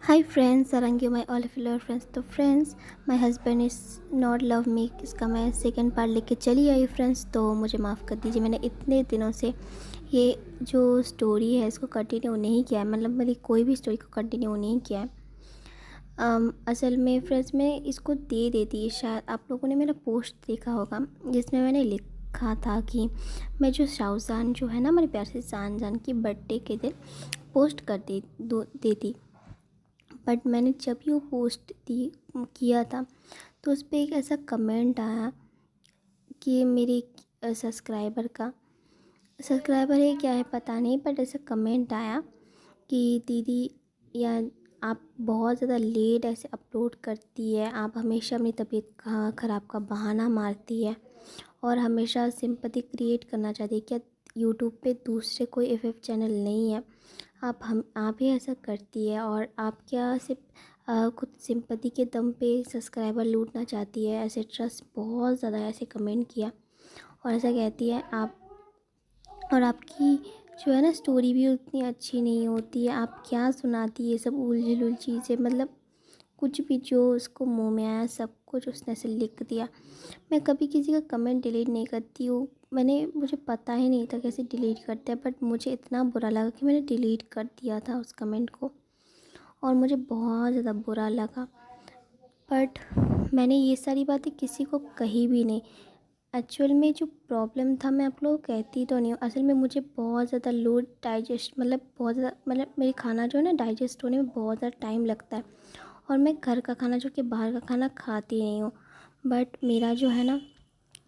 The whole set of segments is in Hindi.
Hi friends, Sarangi my all of your friends. तो friends, my husband is not love me, इसका मैं सेकंड पार्ट लेके चली आई फ्रेंड्स। तो मुझे माफ़ कर दीजिए, मैंने इतने दिनों से ये जो स्टोरी है इसको कंटिन्यू नहीं किया है, मतलब मेरी कोई भी स्टोरी को कंटिन्यू नहीं किया है। असल में फ्रेंड्स मैं इसको दे देती, शायद आप लोगों ने मेरा पोस्ट देखा होगा जिसमें मैंने लिखा था कि मैं जो शाहजान जो है ना, हमारे प्यार से शाहजान की बर्थडे के दिन पोस्ट कर देती। बट मैंने जब ये पोस्ट दी किया था तो उस पर एक ऐसा कमेंट आया कि मेरे सब्सक्राइबर है क्या है पता नहीं, बट ऐसा कमेंट आया कि दीदी, या आप बहुत ज़्यादा लेट ऐसे अपलोड करती है, आप हमेशा अपनी तबीयत ख़राब का बहाना मारती है और हमेशा सिंपैथी क्रिएट करना चाहती है। क्या यूट्यूब पे दूसरे कोई एफएफ चैनल नहीं है? आप ही ऐसा करती है और आप क्या सिर्फ खुद सिंपैथी के दम पे सब्सक्राइबर लूटना चाहती है? ऐसे ट्रस्ट बहुत ज़्यादा ऐसे कमेंट किया और ऐसा कहती है आप, और आपकी जो है ना स्टोरी भी उतनी अच्छी नहीं होती है, आप क्या सुनाती है सब उलझुल चीज़ें, मतलब कुछ भी जो उसको मुंह में आया सब कुछ उसने ऐसे लिख दिया। मैं कभी किसी का कमेंट डिलीट नहीं करती हूँ, मुझे पता ही नहीं था कैसे डिलीट करते हैं, बट मुझे इतना बुरा लगा कि मैंने डिलीट कर दिया था उस कमेंट को और मुझे बहुत ज़्यादा बुरा लगा। बट मैंने ये सारी बातें किसी को कही भी नहीं। एक्चुअल में जो प्रॉब्लम था, मैं आप लोगों को कहती तो नहीं हूँ, असल में मुझे बहुत ज़्यादा लो डाइजेस्ट, मतलब बहुत ज़्यादा, मतलब मेरी खाना जो है ना डाइजेस्ट होने में बहुत ज़्यादा टाइम लगता है और मैं घर का खाना जो कि बाहर का खाना खाती नहीं हूँ। बट मेरा जो है ना,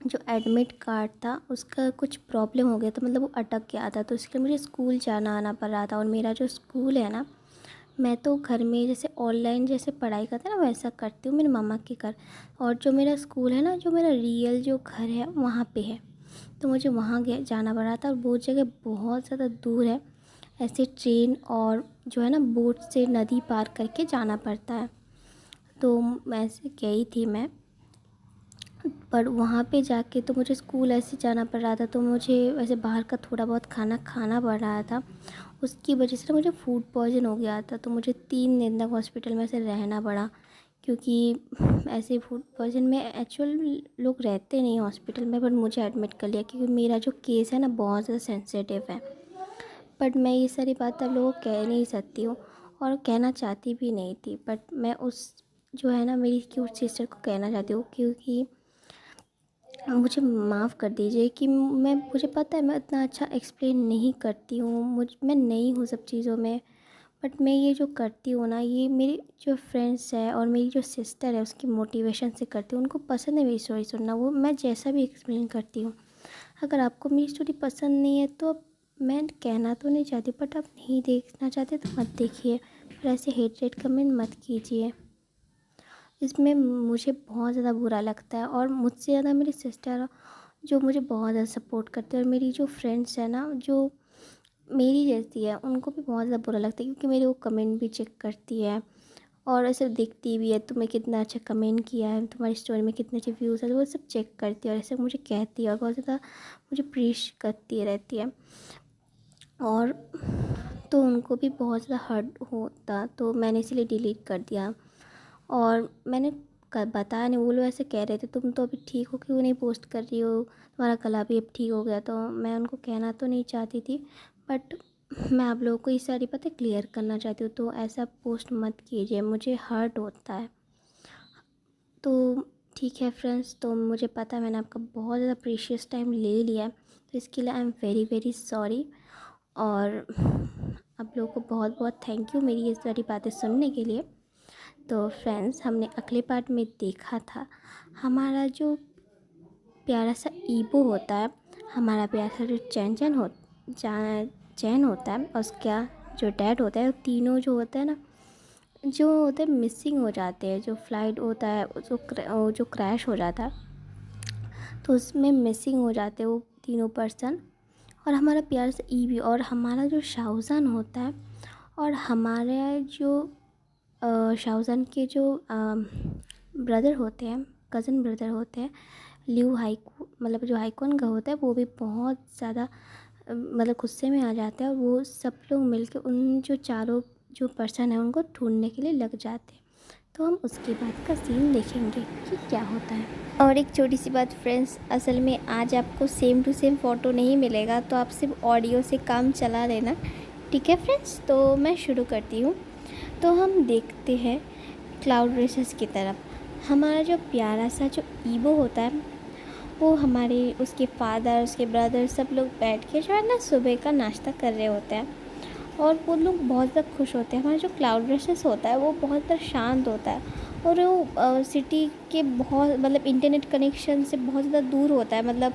जो एडमिट कार्ड था उसका कुछ प्रॉब्लम हो गया था, मतलब वो अटक गया था, तो इसके लिए मुझे स्कूल जाना आना पड़ रहा था। और मेरा जो स्कूल है ना, मैं तो घर में जैसे ऑनलाइन जैसे पढ़ाई करते हैं ना वैसा करती हूँ मेरे मामा के घर, और जो मेरा स्कूल है ना, जो मेरा रियल जो घर है वहाँ पे है, तो मुझे वहाँ जाना पड़ रहा था और वो जगह बहुत ज़्यादा दूर है, ऐसे ट्रेन और जो है ना बोट से नदी पार करके जाना पड़ता है। तो ऐसे गई थी मैं, पर वहाँ पे जाके तो मुझे स्कूल ऐसे जाना पड़ रहा था, तो मुझे वैसे बाहर का थोड़ा बहुत खाना खाना पड़ रहा था, उसकी वजह से ना मुझे फूड पॉइजन हो गया था। तो मुझे 3 दिन तक हॉस्पिटल में ऐसे रहना पड़ा, क्योंकि ऐसे फूड पॉइजन में एक्चुअल लोग रहते नहीं हॉस्पिटल में, बट मुझे एडमिट कर लिया क्योंकि मेरा जो केस है ना बहुत ज़्यादा सेंसिटिव है। बट मैं ये सारी बात आप लोगों को कह नहीं सकती हूँ और कहना चाहती भी नहीं थी, बट मैं उस जो है ना मेरी क्यूट सिस्टर को कहना चाहती हूँ, क्योंकि मुझे माफ़ कर दीजिए कि मुझे पता है मैं इतना अच्छा एक्सप्लेन नहीं करती हूँ, मैं नई हूँ सब चीज़ों में। बट मैं ये जो करती हूँ ना, ये मेरी जो फ्रेंड्स है और मेरी जो सिस्टर है उसकी मोटिवेशन से करती हूँ, उनको पसंद है मेरी स्टोरी सुनना, वो मैं जैसा भी एक्सप्लेन करती हूँ। अगर आपको मेरी स्टोरी पसंद नहीं है तो मैं कहना तो नहीं चाहती, बट आप नहीं देखना चाहते तो मत देखिए, पर ऐसे हेट कमेंट मत कीजिए। इसमें मुझे बहुत ज़्यादा बुरा लगता है और मुझसे ज़्यादा मेरी सिस्टर जो मुझे बहुत ज़्यादा सपोर्ट करती है, और मेरी जो फ्रेंड्स है ना जो मेरी जैसी है, उनको भी बहुत ज़्यादा बुरा लगता है, क्योंकि मेरे वो कमेंट भी चेक करती है और ऐसे दिखती भी है तुम्हें कितना अच्छा कमेंट किया है, तुम्हारी स्टोरी में कितने अच्छे व्यूज़ है, तो वो सब चेक करती है और ऐसे मुझे कहती है और बहुत ज़्यादा मुझे प्रीश करती रहती है। और तो उनको भी बहुत ज़्यादा हर्ट होता, तो मैंने इसीलिए डिलीट कर दिया। और मैंने बताया नहीं, वो लोग ऐसे कह रहे थे तुम तो अभी ठीक हो, क्यों नहीं पोस्ट कर रही हो, तुम्हारा गला भी अब ठीक हो गया, तो मैं उनको कहना तो नहीं चाहती थी, बट मैं आप लोगों को ये सारी बातें क्लियर करना चाहती हूँ, तो ऐसा पोस्ट मत कीजिए, मुझे हर्ट होता है। तो ठीक है फ्रेंड्स, तो मुझे पता है मैंने आपका बहुत ज़्यादा प्रीशियस टाइम ले लिया है, तो इसके लिए I am very very sorry. और आप लोगों को बहुत बहुत थैंक यू मेरी ये सारी बातें सुनने के लिए। तो फ्रेंड्स, हमने अगले पार्ट में देखा था हमारा जो प्यारा सा ईबो होता है, हमारा प्यारा सा जो चैन होता है, और उसका जो डैड होता है, तीनों जो होते हैं ना, जो होते हैं मिसिंग हो जाते हैं, जो फ्लाइट होता है जो क्रैश हो जाता है, तो उसमें मिसिंग हो जाते हैं वो तीनों पर्सन। और हमारा प्यारा सा ईबी और हमारा जो शाहजान होता है, और हमारे जो शाहजान के जो ब्रदर होते हैं, कज़न ब्रदर होते हैं, लिऊ हाइकू, मतलब जो हाइकॉन का होता है, वो भी बहुत ज़्यादा मतलब गुस्से में आ जाता है, और वो सब लोग मिलके उन जो चारों जो पर्सन है उनको ढूंढने के लिए लग जाते हैं। तो हम उसके बाद का सीन देखेंगे कि क्या होता है। और एक छोटी सी बात फ्रेंड्स, असल में आज आपको सेम टू सेम फ़ोटो नहीं मिलेगा, तो आप सिर्फ ऑडियो से काम चला लेना, ठीक है फ्रेंड्स। तो मैं शुरू करती हूँ। तो हम देखते हैं क्लाउड रेसेस की तरफ। हमारा जो प्यारा सा जो ईवो होता है, वो हमारे उसके फादर, उसके ब्रदर सब लोग बैठ के जो है ना सुबह का नाश्ता कर रहे होते हैं, और वो लोग बहुत ज़्यादा खुश होते हैं। हमारा जो क्लाउड रेसेस होता है वो बहुत ज़्यादा शांत होता है, और वो सिटी के बहुत मतलब इंटरनेट कनेक्शन से बहुत ज़्यादा दूर होता है। मतलब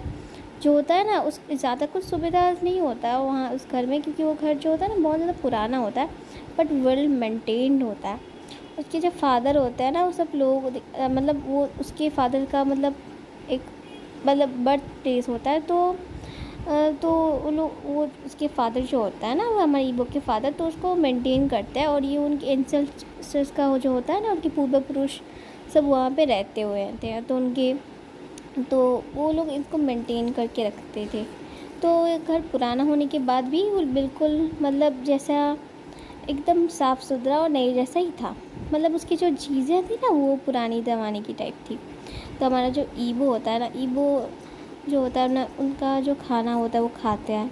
जो होता है ना, उस ज़्यादा कुछ सुविधा नहीं होता है वहाँ उस घर में, क्योंकि वो घर जो होता है ना बहुत ज़्यादा पुराना होता है, बट वेल मेंटेन्ड होता है। उसके जो फादर होते हैं ना, वो सब लोग मतलब वो उसके फादर का मतलब एक मतलब बर्थ प्लेस होता है। तो वो लोग वो उसके फादर जो होता है ना, वो हमारे ईवो के फादर, तो उसको मेंटेन करते हैं। और ये उनके एंसेस्टर्स का जो होता है ना, उनके पूर्व पुरुष सब वहाँ पे रहते हुए थे, तो वो लोग इसको मेंटेन करके रखते थे। तो ये घर पुराना होने के बाद भी वो बिल्कुल मतलब जैसा एकदम साफ़ सुथरा और नए जैसा ही था। मतलब उसकी जो चीज़ें थी ना, वो पुरानी ज़माने की टाइप थी। तो हमारा जो ईवो होता है ना, ईवो जो होता है ना, उनका जो खाना होता है वो खाते हैं।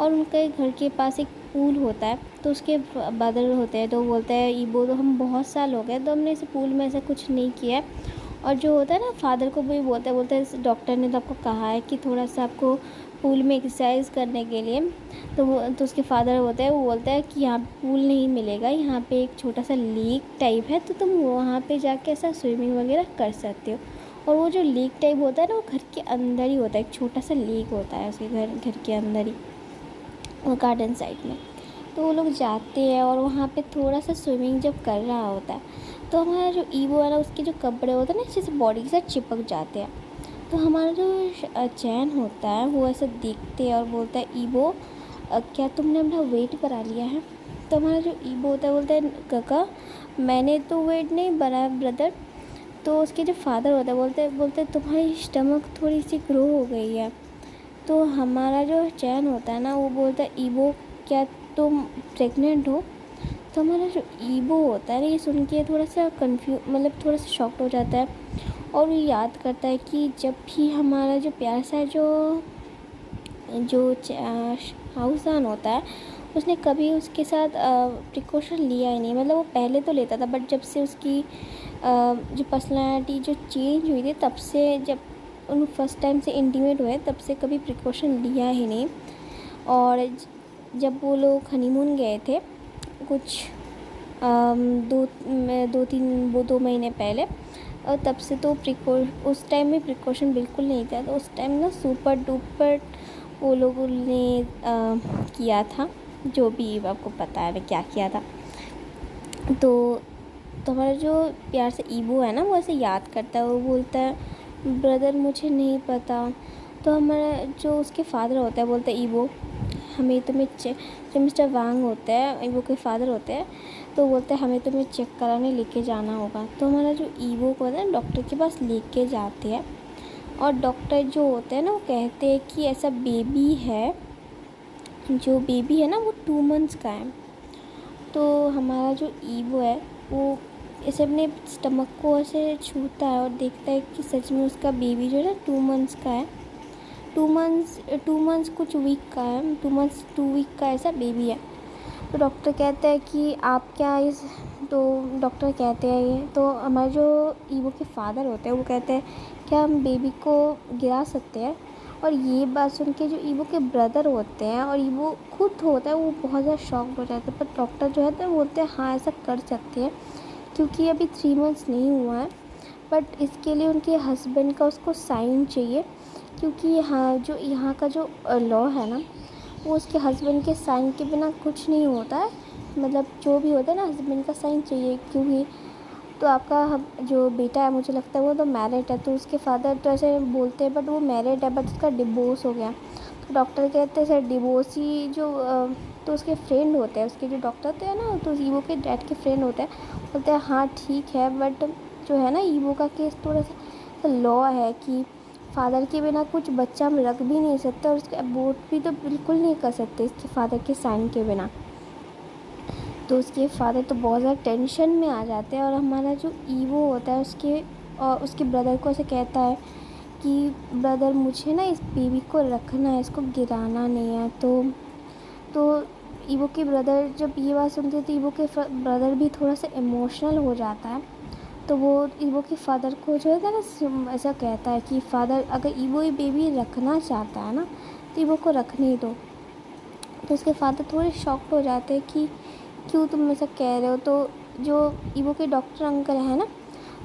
और उनके घर के पास एक पूल होता है, तो उसके ब्रदर होते हैं, तो बोलते हैं ईवो, तो हम बहुत साल हो गए तो हमने इस पूल में ऐसा कुछ नहीं किया है। और जो होता है ना, फादर को भी बोलते हैं डॉक्टर ने तो आपको कहा है कि थोड़ा सा आपको पूल में एक्सरसाइज करने के लिए। तो उसके फादर होते हैं, वो बोलते हैं कि यहाँ पूल नहीं मिलेगा, यहाँ पे एक छोटा सा लेक टाइप है, तो तुम वहाँ पे जाके ऐसा स्विमिंग वगैरह कर सकते हो। और वो जो लेक टाइप होता है ना, वो घर के अंदर ही होता है, एक छोटा सा लेक होता है उसके घर के अंदर ही, वो गार्डन साइड में। तो वो लोग जाते हैं और वहाँ पे थोड़ा सा स्विमिंग जब कर रहा होता है, तो हमारा जो ईवो है ना, उसके जो कपड़े होते हैं ना, जैसे बॉडी के साथ चिपक जाते हैं। तो हमारा जो चैन होता है वो ऐसा देखते हैं और बोलता है ईवो, क्या तुमने अपना वेट बढ़ा लिया है? तो हमारा जो ईवो होता है बोलता है काका, मैंने तो वेट नहीं बढ़ाया ब्रदर। तो उसके जो फादर होता है बोलते तुम्हारी स्टमक थोड़ी सी ग्रो हो गई है। तो हमारा जो चैन होता है ना, वो बोलता है ईवो, क्या तुम प्रेग्नेंट हो? तो हमारा जो ईवो होता है ना, ये सुन के थोड़ा सा मतलब थोड़ा सा शॉक्ड हो जाता है। और वो याद करता है कि जब भी हमारा जो प्यार सा जो जो हाउसान होता है, उसने कभी उसके साथ प्रिकॉशन लिया ही नहीं। मतलब वो पहले तो लेता था, बट जब से उसकी जो पर्सनालिटी जो चेंज हुई थी, तब से जब उन फर्स्ट टाइम से इंटीमेट हुए, तब से कभी प्रिकॉशन लिया ही नहीं। और जब वो लोग हनीमून गए थे कुछ दो महीने पहले, और तब से तो उस टाइम में प्रिकॉशन बिल्कुल नहीं था। तो उस टाइम ना सुपर डुपर वो लोगों ने किया था, जो भी आपको पता है क्या किया था। तो हमारा जो प्यार से ईवो है ना, वो ऐसे याद करता है, वो बोलता है ब्रदर मुझे नहीं पता। तो हमारा जो उसके फादर होता है बोलता है ईवो, हमें तुम्हें जो मिस्टर वांग होते हैं, ईवो के फादर होते हैं, तो बोलते हैं हमें तुम्हें चेक कराने लेके जाना होगा। तो हमारा जो ईवो को है ना, डॉक्टर के पास लेके जाते हैं। और डॉक्टर जो होते हैं ना, वो कहते हैं कि ऐसा बेबी है, जो बेबी है ना वो 2 मंथ्स का है। तो हमारा जो ईवो है वो ऐसे अपने स्टमक को ऐसे छूता है और देखता है कि सच में उसका बेबी जो है ना 2 मंथ्स का है। 2 मंथ्स कुछ वीक का है, 2 वीक का ऐसा बेबी है। तो डॉक्टर कहता है कि आप क्या इस तो डॉक्टर कहते हैं ये, तो हमारे जो ईवो के फादर होते हैं वो कहते हैं क्या हम बेबी को गिरा सकते हैं? और ये बात सुन के जो ईवो के ब्रदर होते हैं और ईवो खुद होता है, वो बहुत ज़्यादा शॉक्ड हो जाते हैं। पर डॉक्टर जो है तो बोलते हैं हाँ ऐसा कर सकते हैं, क्योंकि अभी 3 मंथ्स नहीं हुआ है। बट इसके लिए उनके हस्बैंड का उसको साइन चाहिए, क्योंकि यहाँ का जो लॉ है ना, वो उसके हस्बैंड के साइन के बिना कुछ नहीं होता है। मतलब जो भी होता है ना, हस्बैंड का साइन चाहिए, क्योंकि तो आपका जो बेटा है, मुझे लगता है वो तो मैरिड है। तो उसके फादर तो ऐसे बोलते हैं, बट वो मैरिड है, बट उसका डिवोर्स हो गया। तो डॉक्टर कहते हैं सर डिवोर्स ही जो तो उसके फ्रेंड होते हैं, उसके जो डॉक्टर होते हैं ना, तो ईवो के डैड के फ्रेंड होते हैं, बोलते हैं हाँ ठीक है, बट जो है ना ईवो का केस थोड़ा सा लॉ है कि फादर के बिना कुछ बच्चा हम रख भी नहीं सकते, और उसके अबॉर्ट भी तो बिल्कुल नहीं कर सकते इसके फादर के साइन के बिना। तो उसके फादर तो बहुत ज़्यादा टेंशन में आ जाते हैं और हमारा जो ईवो होता है उसके ब्रदर को ऐसे कहता है कि ब्रदर मुझे ना इस बेबी को रखना है, इसको गिराना नहीं है। तो ईवो के ब्रदर जब ये बात सुनते हैं तो ईवो के ब्रदर भी थोड़ा सा इमोशनल हो जाता है। तो वो ईवो के फादर को जो है ना ऐसा कहता है कि फादर अगर ईवो ये बेबी रखना चाहता है ना तो ईवो को रखने दो। तो उसके फादर थोड़े शॉक्ड हो जाते हैं कि क्यों तुम ऐसा कह रहे हो। तो जो ईवो के डॉक्टर अंकल हैं ना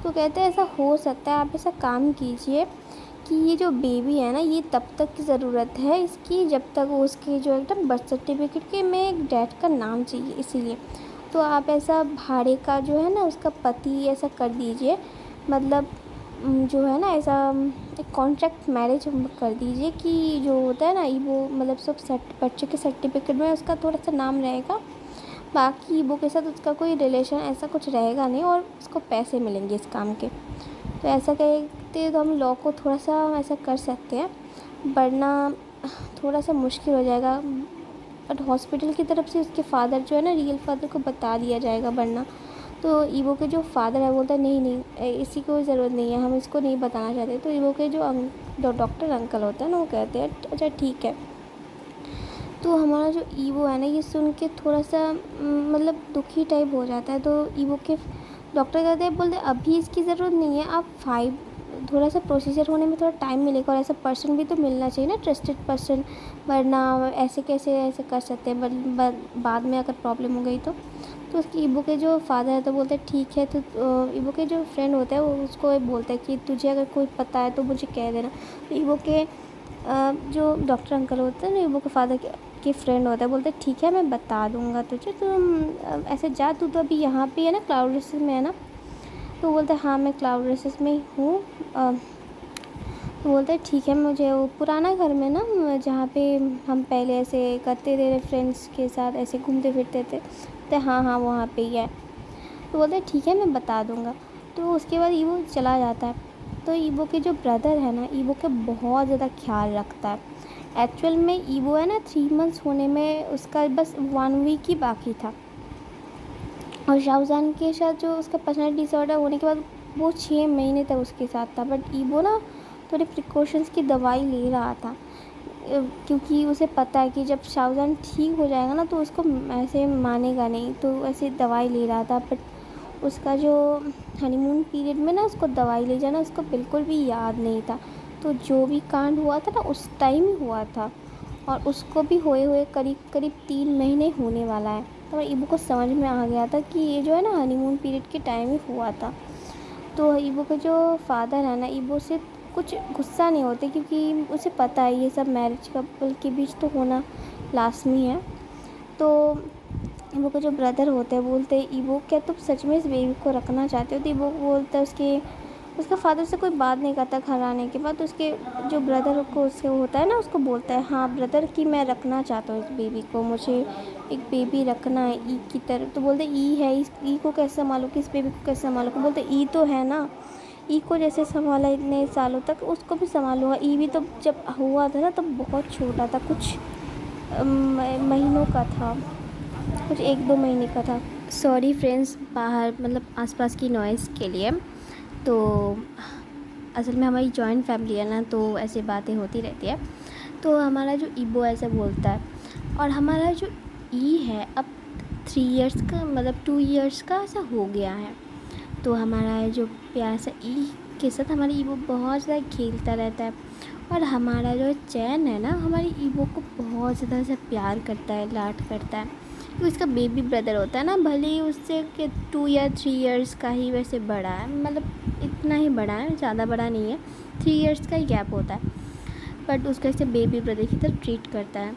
तो कहते हैं ऐसा हो सकता है, आप ऐसा काम कीजिए कि ये जो बेबी है ना ये तब तक की ज़रूरत है इसकी जब तक वो उसके जो एकदम बर्थ सर्टिफिकेट के में एक डैड का नाम चाहिए, इसीलिए तो आप ऐसा भाड़े का जो है ना उसका पति ऐसा कर दीजिए, मतलब जो है ना ऐसा एक कॉन्ट्रैक्ट मैरिज कर दीजिए कि जो होता है ना वो मतलब सब बच्चे के सर्टिफिकेट में उसका थोड़ा सा नाम रहेगा, बाकी वो के साथ उसका कोई रिलेशन ऐसा कुछ रहेगा नहीं और उसको पैसे मिलेंगे इस काम के। तो ऐसा कहते तो हम लॉ को थोड़ा सा ऐसा कर सकते हैं, वरना थोड़ा सा मुश्किल हो जाएगा। बट हॉस्पिटल की तरफ से उसके फादर जो है ना रियल फादर को बता दिया जाएगा, वरना तो ईवो के जो फादर है बोलता है नहीं इसी को ज़रूरत नहीं है, हम इसको नहीं बताना चाहते। तो ईवो के जो डॉक्टर अंकल होते हैं ना वो कहते हैं अच्छा ठीक है। तो हमारा जो ईवो है ना ये सुन के थोड़ा सा मतलब दुखी टाइप हो जाता है। तो ईवो के डॉक्टर कहते हैं बोलते अभी इसकी ज़रूरत नहीं है, आप 5 थोड़ा सा प्रोसीजर होने में थोड़ा टाइम मिलेगा और ऐसा पर्सन भी तो मिलना चाहिए ना, ट्रस्टेड पर्सन, वरना ऐसे कैसे ऐसे कर सकते हैं बाद में अगर प्रॉब्लम हो गई तो उसकी ईवो के जो फादर है तो बोलते हैं ठीक है। तो ईवो के जो फ्रेंड होता है वो उसको बोलता है कि तुझे अगर कोई पता है तो मुझे कह देना। तो ईवो के जो डॉक्टर अंकल होते हैं ना ईवो के फादर के फ्रेंड होता है बोलते हैं ठीक है मैं बता दूंगा तुझे, तो ऐसे जा तू तो अभी यहाँ पे है ना क्लाउड रेसेस में है ना। तो बोलते हैं हाँ मैं क्लाउड रेसेस में ही हूँ। तो बोलते हैं ठीक है, मुझे वो पुराना घर में ना जहाँ पे हम पहले ऐसे करते थे फ्रेंड्स के साथ ऐसे घूमते फिरते थे, तो हाँ हाँ वहाँ पे ही है। तो बोलते हैं ठीक है मैं बता दूँगा। तो उसके बाद ईवो चला जाता है। तो ईवो के जो ब्रदर है ना ईवो के बहुत ज़्यादा ख्याल रखता है। एक्चुअल में ईवो है ना 3 मंथ्स होने में उसका बस 1 वीक ही बाकी था और शाहजहान के साथ जो उसका पर्सनैलिटी डिसऑर्डर होने के बाद वो 6 महीने तक उसके साथ था। बट ईवो ना थोड़े प्रिकॉशंस की दवाई ले रहा था क्योंकि उसे पता है कि जब शाहजहान ठीक हो जाएगा ना तो उसको ऐसे मानेगा नहीं, तो ऐसे दवाई ले रहा था। बट उसका जो हनीमून पीरियड में ना उसको दवाई ले जाना उसको बिल्कुल भी याद नहीं था। तो जो भी कांड हुआ था ना उस टाइम ही हुआ था और उसको भी हुए करीब करीब 3 महीने होने वाला है। तो ईवो को समझ में आ गया था कि ये जो है ना हनीमून पीरियड के टाइम ही हुआ था। तो ईवो के जो फादर है ना ईवो से कुछ गुस्सा नहीं होते क्योंकि उसे पता है ये सब मैरिज कपल के बीच तो होना लाजमी है। तो ईवो के जो ब्रदर होते हैं बोलते हैं ईवो क्या तुम सच में इस बेबी को रखना चाहते हो। तो ईवो बोलता है उसका फादर से कोई बात नहीं करता घर आने के बाद। उसके जो ब्रदर को उससे होता है ना उसको बोलता है हाँ ब्रदर कि मैं रखना चाहता हूँ इस बेबी को, मुझे एक बेबी रखना है ई की तरह। तो बोलते ई है, इस ई को कैसे संभालो कि इस बेबी को कैसे संभालो। बोलते ई तो है ना, ई को जैसे संभाला इतने सालों तक उसको भी संभालूंगा। ई भी तो जब हुआ था ना तब बहुत छोटा था, कुछ महीनों का था, कुछ 1-2 महीने का था। सॉरी फ्रेंड्स बाहर मतलब आसपास की नॉइज़ के लिए। तो असल में हमारी जॉइंट फैमिली है ना तो ऐसे बातें होती रहती है। तो हमारा जो ईवो ऐसे बोलता है और हमारा जो ई है अब 3 इयर्स का मतलब 2 इयर्स का ऐसा हो गया है। तो हमारा जो प्यार सा ई के साथ हमारी ईवो बहुत ज़्यादा खेलता रहता है और हमारा जो चैन है ना हमारी ईवो को बहुत ज़्यादा से प्यार करता है, लाड करता है। तो इसका बेबी ब्रदर होता है ना, भले ही उससे कि 2 या 3 इयर्स का ही वैसे बड़ा है, मतलब इतना ही बड़ा है, ज़्यादा बड़ा नहीं है, 3 इयर्स का ही गैप होता है। बट उसका ऐसे बेबी ब्रदर की तरह ट्रीट करता है।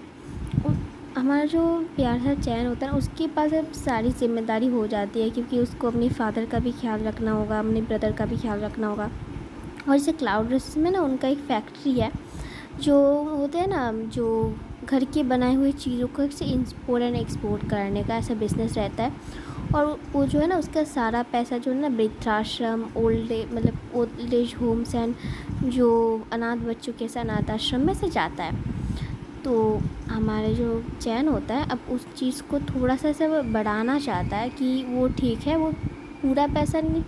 और हमारा जो प्यार सा चैन होता है उसके पास अब सारी जिम्मेदारी हो जाती है क्योंकि उसको अपने फादर का भी ख्याल रखना होगा, अपने ब्रदर का भी ख्याल रखना होगा। और जैसे क्लाउड रेसेस में ना उनका एक फैक्ट्री है जो होते हैं ना जो घर के बनाए हुए चीज़ों को से इम्पोर्ट एंड एक्सपोर्ट करने का ऐसा बिज़नेस रहता है। और वो जो है ना उसका सारा पैसा जो है ना वृद्धाश्रम ओल्ड एज होम्स एंड जो अनाथ बच्चों के ऐसे अनाथ आश्रम में से जाता है। तो हमारा जो चैन होता है अब उस चीज़ को थोड़ा सा ऐसा बढ़ाना चाहता है कि वो ठीक है, वो पूरा पैसा नहीं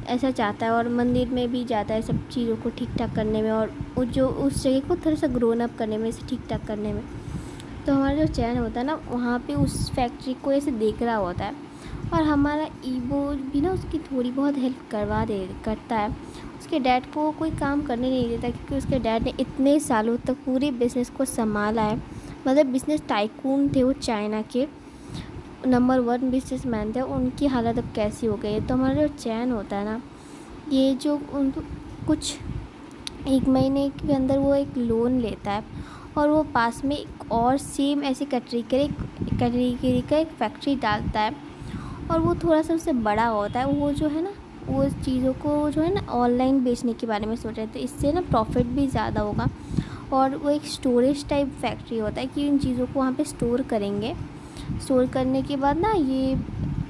ऐसा चाहता है, और मंदिर में भी जाता है सब चीज़ों को ठीक ठाक करने में, और वो जो उस जगह को थोड़ा सा ग्रोन अप करने में, इसे ठीक ठाक करने में। तो हमारा जो चैन होता है ना, वहाँ पे उस फैक्ट्री को ऐसे देख रहा होता है, और हमारा ईगो भी ना उसकी थोड़ी बहुत हेल्प करता है। उसके डैड को कोई काम करने नहीं देता, क्योंकि उसके डैड ने इतने सालों तक पूरे बिज़नेस को संभाला है। मतलब बिज़नेस टाइकून थे वो, चाइना के नंबर 1 बिजनेसमैन थे। उनकी हालत अब कैसी हो गई है। तो हमारा जो चैन होता है ना, ये जो उन कुछ 1 महीने के अंदर वो एक लोन लेता है, और वो पास में एक और सेम ऐसी कैटेगरी का एक फैक्ट्री डालता है, और वो थोड़ा सा उससे बड़ा होता है। वो जो है ना, वो चीज़ों को जो है ना ऑनलाइन बेचने के बारे में सोच रहे थे, इससे ना प्रॉफिट भी ज़्यादा होगा। और वो एक स्टोरेज टाइप फैक्ट्री होता है कि इन चीज़ों को वहाँ पे स्टोर करेंगे। स्टोर करने के बाद ना ये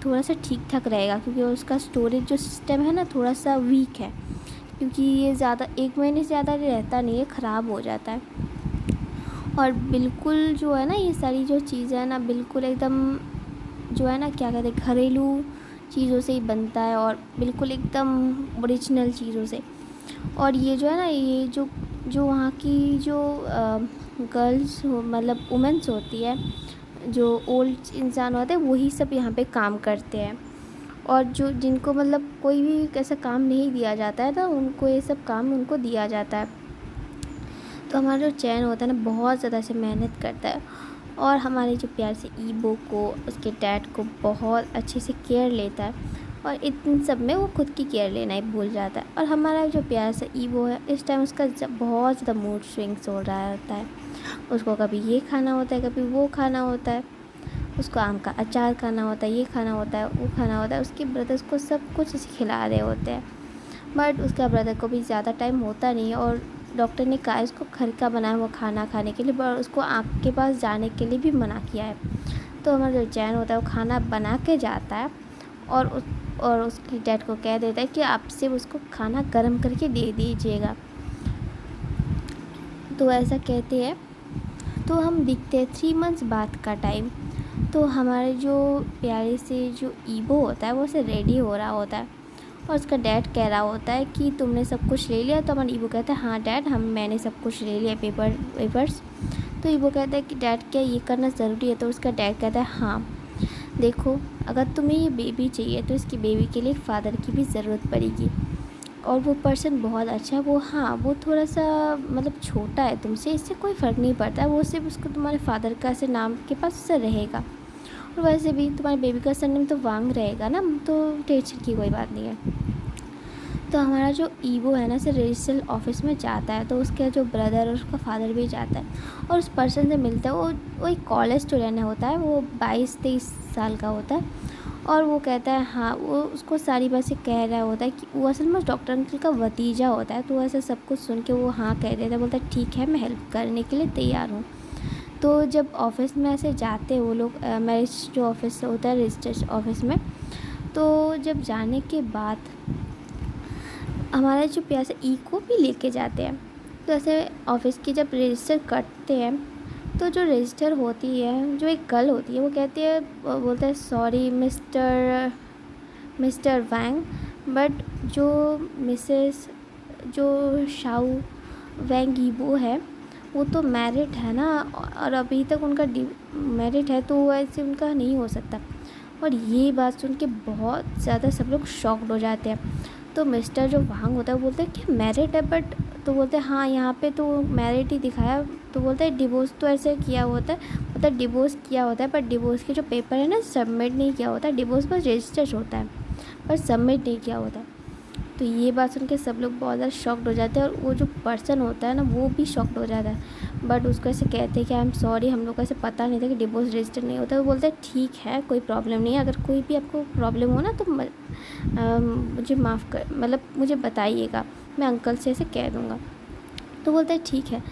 थोड़ा सा ठीक ठाक रहेगा, क्योंकि उसका स्टोरेज जो सिस्टम है ना थोड़ा सा वीक है, क्योंकि ये ज़्यादा 1 महीने से ज़्यादा रहता नहीं है, ख़राब हो जाता है। और बिल्कुल जो है ना, ये सारी जो चीज़ें हैं ना, बिल्कुल एकदम जो है ना, क्या कहते हैं, घरेलू चीज़ों से ही बनता है, और बिल्कुल एकदम ओरिजिनल चीज़ों से। और ये जो है ना, ये जो जो वहाँ की जो गर्ल्स हो, मतलब वुमेंस होती है, जो ओल्ड इंसान होते हैं, वही सब यहाँ पे काम करते हैं। और जो जिनको मतलब कोई भी ऐसा काम नहीं दिया जाता है, तो उनको ये सब काम उनको दिया जाता है। तो हमारा जो चैन होता है ना, बहुत ज़्यादा से मेहनत करता है, और हमारे जो प्यार से ईबो को, उसके डैड को बहुत अच्छे से केयर लेता है, और इन सब में वो खुद की केयर लेना ही भूल जाता है। और हमारा जो प्यार से ईबो है, इस टाइम उसका बहुत ज़्यादा मूड स्विंग्स हो रहा होता है। उसको कभी ये खाना होता है, कभी वो खाना होता है। उसको आम का अचार खाना होता है, ये खाना होता है, वो खाना होता है। उसके ब्रदर्स को सब कुछ ऐसे खिला रहे होते हैं, बट उसका ब्रदर को भी ज़्यादा टाइम होता नहीं है, और डॉक्टर ने कहा उसको घर का बनाया हुआ खाना खाने के लिए, पर उसको आँख के पास जाने के लिए भी मना किया है। तो हमारा जो चैन होता है वो खाना बना के जाता है, और उसकी डैड को कह देता है कि आप सिर्फ उसको खाना गर्म करके दे दीजिएगा। तो ऐसा कहते हैं। तो हम दिखते हैं 3 मंथ्स बाद का टाइम। तो हमारे जो प्यारे से जो ईबो होता है, वो उसे रेडी हो रहा होता है, और उसका डैड कह रहा होता है कि तुमने सब कुछ ले लिया। तो हमारा ईबो कहता है हाँ डैड, मैंने सब कुछ ले लिया, पेपर्स। तो ईबो कहता है कि डैड क्या ये करना ज़रूरी है? तो उसका डैड कहता है हाँ देखो, अगर तुम्हें ये बेबी चाहिए तो इसकी बेबी के लिए एक फ़ादर की भी ज़रूरत पड़ेगी, और वो पर्सन बहुत अच्छा है। वो हाँ, वो थोड़ा सा मतलब छोटा है तुमसे, इससे कोई फ़र्क नहीं पड़ता। वो सिर्फ उसको तुम्हारे फादर का ऐसे नाम के पास उससे रहेगा, और वैसे भी तुम्हारे बेबी का सरनेम तो वांग रहेगा ना, तो टेंशन की कोई बात नहीं है। तो हमारा जो ईवो है ना, से रजिस्टर ऑफिस में जाता है, तो उसके जो ब्रदर और उसका फादर भी जाता है, और उस पर्सन से मिलता है। वो एक कॉलेज स्टूडेंट होता है, वो 22-23 साल का होता है, और वो कहता है हाँ, वो उसको सारी बातें कह रहा होता है कि वो असल में डॉक्टर अंकल का भतीजा होता है। तो ऐसे सब कुछ सुन के वो हाँ कह देता है, बोलता है ठीक है, मैं हेल्प करने के लिए तैयार हूँ। तो जब ऑफिस में ऐसे जाते वो लोग, मैरिज जो ऑफिस होता है रजिस्टर ऑफिस में, तो जब जाने के बाद हमारा जो प्यार से ई को भी लेके जाते हैं। तो ऐसे ऑफिस की जब रजिस्टर करते हैं, तो जो रजिस्टर होती है, जो एक गर्ल होती है, वो कहती है, बोलते हैं सॉरी मिस्टर वैंग, बट जो मिसेस जो शाऊ वैंग ईबो है, वो तो मैरिड है ना, और अभी तक उनका मैरिड है, तो ऐसे उनका नहीं हो सकता। और ये बात सुन के बहुत ज़्यादा सब लोग शॉक्ड हो जाते हैं। तो मिस्टर जो वांग होता है वो बोलते हैं कि मैरिड है, बट तो बोलते हैं हाँ यहाँ पे तो मैरिड ही दिखाया। तो बोलते हैं डिवोर्स तो ऐसे किया होता है, मतलब डिवोर्स किया होता है, पर डिवोर्स के जो पेपर है ना, सबमिट नहीं किया होता है। डिवोर्स बस रजिस्टर होता है, पर सबमिट नहीं किया होता है। तो ये बात सुन के सब लोग बहुत ज़्यादा शॉक्ड हो जाते हैं, और वो जो पर्सन होता है ना, वो भी शॉक्ड हो जाता है। बट उसको ऐसे कहते हैं कि आई एम सॉरी, हम लोग को ऐसे पता नहीं था कि डिवोर्स रजिस्टर नहीं होता। वो बोलते हैं ठीक है, कोई प्रॉब्लम नहीं है, अगर कोई भी आपको प्रॉब्लम हो ना, तो मुझे माफ़ कर, मतलब मुझे बताइएगा, मैं अंकल से ऐसे कह दूँगा। तो बोलते हैं ठीक है।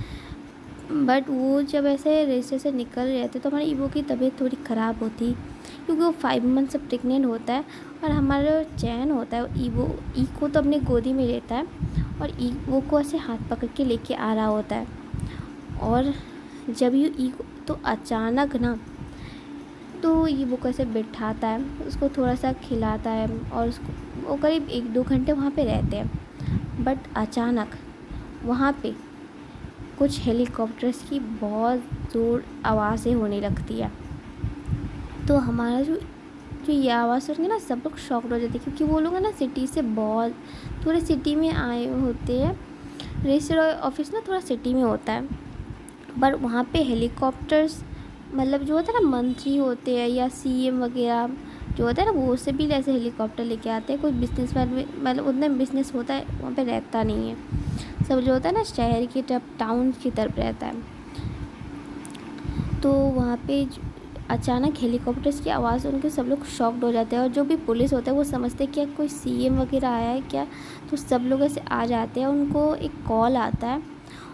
बट वो जब ऐसे रजिस्टर से निकल रहे थे, तो हमारी ईवो की तबीयत थोड़ी ख़राब होती, क्योंकि वो 5 मंथ से प्रेग्नेंट होता है। और हमारा जो चैन होता है, ईवो को तो अपने गोदी में लेता है, और ईवो को ऐसे हाथ पकड़ के लेके आ रहा होता है। और जब ये ईगो तो अचानक ना तो ईगो को ऐसे बिठाता है, उसको थोड़ा सा खिलाता है और उसको वो करीब 1-2 घंटे वहाँ पे रहते हैं। बट अचानक वहाँ पे कुछ हेलीकॉप्टर्स की बहुत ज़ोर आवाज़ें होने लगती है। तो हमारा जो जो ये आवाज़ सुन के ना सब लोग शॉक्ड हो जाते हैं, क्योंकि वो लोग है ना सिटी से बहुत थोड़े सिटी में आए होते हैं। रजिस्टर ऑफिस ना थोड़ा सिटी में होता है, पर वहाँ पे हेलीकॉप्टर्स मतलब जो होता है ना मंत्री होते हैं या सीएम वगैरह जो होता है ना, वो से भी ऐसे हेलीकॉप्टर लेके आते हैं। कोई बिजनेस मैन में मतलब उतना बिजनेस होता है वहाँ पे रहता नहीं है, सब जो होता है ना शहर की तरफ टाउन की तरफ रहता है। तो वहाँ पे अचानक हेलीकॉप्टर्स की आवाज़ सुन के सब लोग शॉक्ड हो जाते हैं, और जो भी पुलिस होता है वो समझते हैं क्या कोई सीएम वगैरह आया है क्या। तो सब लोग ऐसे आ जाते हैं, उनको एक कॉल आता है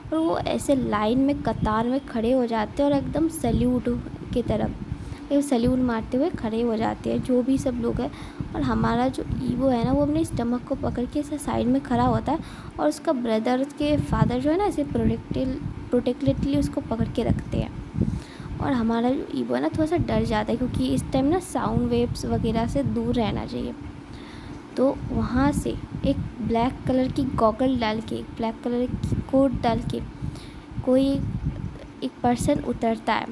और वो ऐसे लाइन में कतार में खड़े हो जाते हैं और एकदम सैल्यूट की तरफ एक सैल्यूट मारते हुए खड़े हो जाते हैं जो भी सब लोग हैं। और हमारा जो ईवो है ना वो अपने स्टमक को पकड़ के ऐसे साइड में खड़ा होता है, और उसका ब्रदर के फादर जो है ना ऐसे प्रोटेक्टिवली उसको पकड़ के रखते हैं। और हमारा जो ईवो है ना थोड़ा सा डर जाता है, क्योंकि इस टाइम ना साउंड वेव्स वगैरह से दूर रहना चाहिए। तो वहाँ से एक ब्लैक कलर की गॉगल डाल के, एक ब्लैक कलर की कोट डाल के कोई एक पर्सन उतरता है।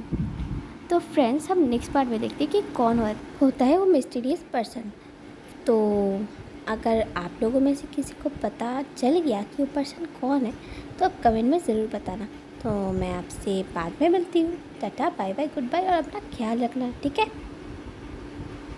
तो फ्रेंड्स हम नेक्स्ट पार्ट में देखते हैं कि कौन होता है वो मिस्टीरियस पर्सन। तो अगर आप लोगों में से किसी को पता चल गया कि वो पर्सन कौन है तो आप कमेंट में ज़रूर बताना। तो मैं आपसे बाद में मिलती हूँ। Tata bye bye goodbye, और अपना ख्याल रखना, ठीक है।